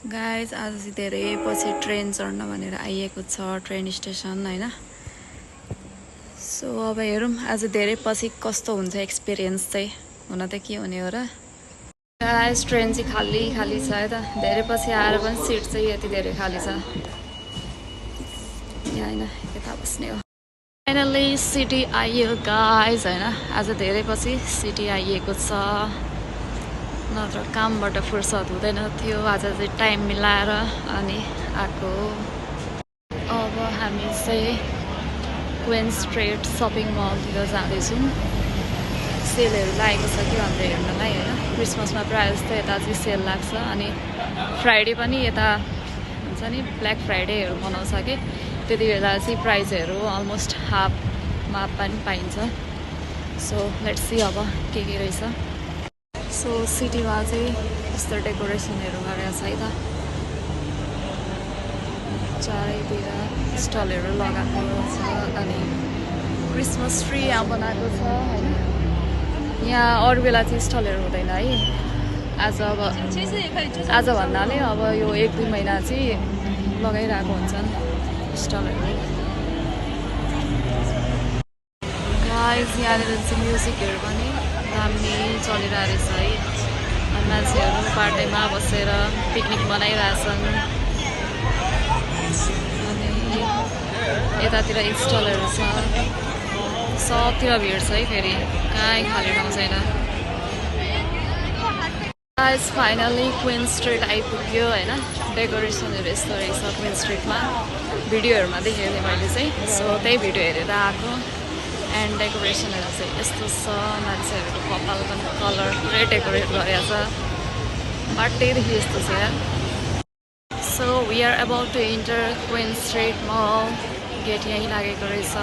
Guys आज चाहिँ धेरै पछि ट्रेन चढ्न भनेर आइएको छ ट्रेन स्टेसन हैन। सो अब हेरौँ आज धेरै पछि कस्तो हुन्छ एक्सपिरियन्स चाहिँ, हुन त के हुने हो र। गाइज ट्रेन चाहिँ खाली खाली छ है त, धेरै पछि आएर पनि सिट चाहिँ यति धेरै खाली छ यहाँ हैन, यता बस्ने हो। फाइनली सिटी आइयो गाइज हैन, आज धेरै पछि सिटी आइएको छ, नत्र कामबाट फुर्सद हुँदैन थियो। आज चाहिँ टाइम मिलाएर अनि आएको। अब हामी चाहिँ क्वीन स्ट्रीट सपिङ मलतिर जाँदैछौँ। सेलहरू लागेको छ कि भनेर हेर्नलाई होइन। क्रिसमसमा प्रायः जस्तो यता चाहिँ सेल लाग्छ, अनि फ्राइडे पनि यता हुन्छ नि ब्ल्याक फ्राइडेहरू मनाउँछ कि, त्यति बेला चाहिँ प्राइजहरू अलमोस्ट हाफमा पनि पाइन्छ। सो लेट्स सी अब के रहेछ। सो सिटीमा चाहिँ यस्तो डेकोरेसनहरू गरेको छ है त, चारैतिर स्टलहरू लगाएको छ, अनि क्रिसमस ट्री यहाँ बनाएको छ होइन। यहाँ अरू बेला चाहिँ स्टलहरू हुँदैन है। आज भन्नाले अब यो 1-2 महिना चाहिँ लगाइरहेको हुन्छन् स्टलहरू। गाइस यहाँनिर चाहिँ म्युजिकहरू पनि दामी चलिरहेको रहेछ है। अनि मान्छेहरू पार्टीमा बसेर पिकनिक मनाइरहेछन्। अनि यतातिर स्टलहरू छ, सबतिर भिड छ है। फेरि कहीँ खाली ठाउँ छैन। गाइस फाइनली क्वीन स्ट्रीट आइपुग्यो होइन। डेकोरेसनहरू यस्तो रहेछ क्वीन स्ट्रीटमा, भिडियोहरूमा देखेको थिएँ मैले चाहिँ। सो त्यही भिडियो हेरेर आएको। एन्ड डेकोरेसनहरू चाहिँ यस्तो छ, मान्छेहरूको कपाल पनि कलर पुरै डेकोरेट गरेको छ, बाटैदेखि यस्तो छ यार। So we are about to enter Queen Street mall. Gate यहीँ लागेको रहेछ।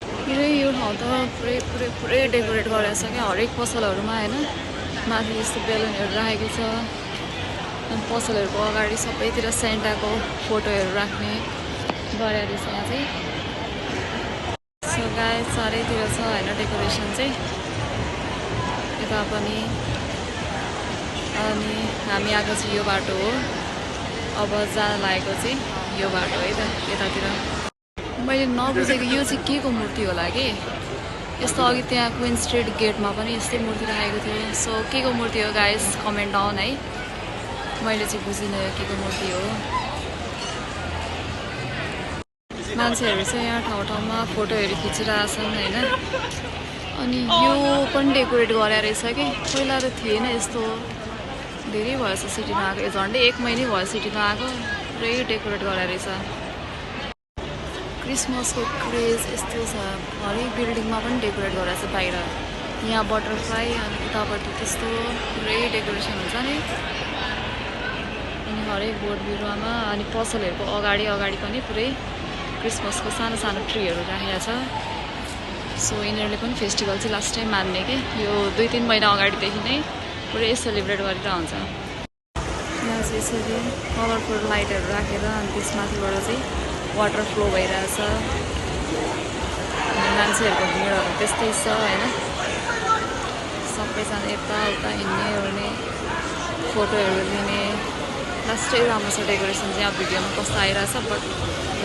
पुरै यो ठाउँ त पुरै डेकोरेट गरेको छ क्या, हरेक पसलहरूमा होइन। माथि यस्तो बेलुनहरू राखेको छ, अनि पसलहरूको अगाडि सबैतिर सेन्टाको फोटोहरू राख्ने गरेको रहेछ यहाँ चाहिँ। सो गाइस चारैतिर छ होइन डेकोरेसन चाहिँ, यता पनि। अनि हामी आएको चाहिँ यो बाटो हो, अब जान लागेको चाहिँ यो बाटो है त यतातिर। मैले नबुझेको यो चाहिँ के को मूर्ति होला कि, यस्तो अघि त्यहाँ क्वीन स्ट्रीट गेटमा पनि यस्तै मूर्ति राखेको थियो। सो के को मूर्ति हो गाइस कमेन्ट डाउन है, मैले चाहिँ बुझिनँ यो के को मूर्ति हो। मान्छेहरू चाहिँ यहाँ ठाउँ-ठाउँमा फोटोहरू खिचिरहेछन् होइन। अनि यो पनि डेकोरेट गरेर रहेछ कि, पहिला त थिएन यस्तो। धेरै भएछ सिटीमा आएको, झन्डै 1 महिनै भयो सिटीमा आएको। पुरै डेकोरेट गरेर रहेछ। क्रिसमसको क्रेज यस्तो छ, हरेक बिल्डिङमा पनि डेकोरेट गरेर छ बाहिर। यहाँ बटरफ्लाई, अनि उतापट्टि त्यस्तो पुरै डेकोरेसन हुन्छ नि। अनि हरेक बोट बिरुवामा अनि पसलहरूको अगाडि पनि पुरै क्रिसमसको सानो सानो ट्रीहरू राखेको छ। सो यिनीहरूले पनि फेस्टिभल चाहिँ लास्ट टाइम मान्ने कि, यो 2-3 महिना अगाडिदेखि नै पुरै सेलिब्रेट गरिरहेको हुन्छ। यहाँ चाहिँ यसरी कलरफुल लाइटहरू राखेर, अनि त्यसमाथिबाट चाहिँ वाटर फ्लो भइरहेछ। अनि मान्छेहरूको भिडहरू त्यस्तै छ होइन। सबैजना यताउता हिँड्ने ओर्ने, फोटोहरू लिने। लास्टै राम्रो छ डेकोरेसन चाहिँ। अब भिडियोमा कस्तो आइरहेछ, बट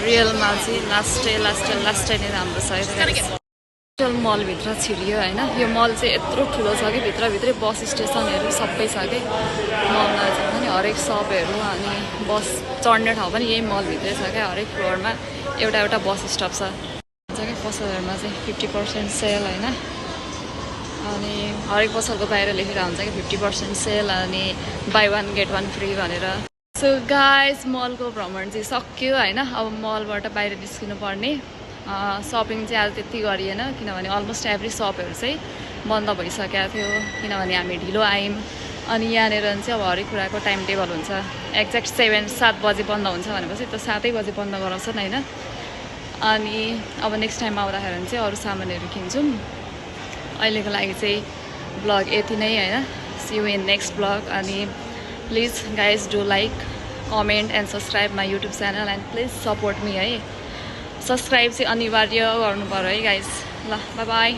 रियलमा चाहिँ लास्टै नै राम्रो छ है। होटल मलभित्र छिरियो होइन। यो मल चाहिँ यत्रो ठुलो छ कि, भित्रभित्रै बस स्टेसनहरू सबै छ कि मलमा चाहिँ, अनि हरेक सपहरू, अनि बस चढ्ने ठाउँ पनि यही मलभित्रै छ क्या। हरेक फ्लोरमा एउटा बस स्टप छ क्या। पसलहरूमा चाहिँ 50% सेल होइन। अनि हरेक पसलको बाहिर लेखेर हुन्छ कि 50% सेल, अनि बाई 1 गेट 1 फ्री भनेर। सो गाइस मलको भ्रमण चाहिँ सक्यो होइन। अब मलबाट बाहिर निस्किनु पर्ने। सपिङ चाहिँ आज त्यति गरिएन, किनभने अलमोस्ट एभ्री सपहरू चाहिँ बन्द भइसकेको थियो, किनभने हामी ढिलो आयौँ। अनि यहाँनिर चाहिँ अब हरेक कुराको टाइम टेबल हुन्छ। एक्ज्याक्ट 7 बजे बन्द हुन्छ भनेपछि त 7 बजे बन्द गराउँछन् होइन। अनि अब नेक्स्ट टाइम आउँदाखेरि चाहिँ अरू सामानहरू किन्छौँ। अहिलेको लागि चाहिँ ब्लग यति नै होइन। See you in next blog. अनि please guys do like, comment and subscribe my YouTube channel, and please support me है। सब्सक्राइब चाहिँ अनिवार्य गर्नु पर्यो है गाइज। ल बाई बाई।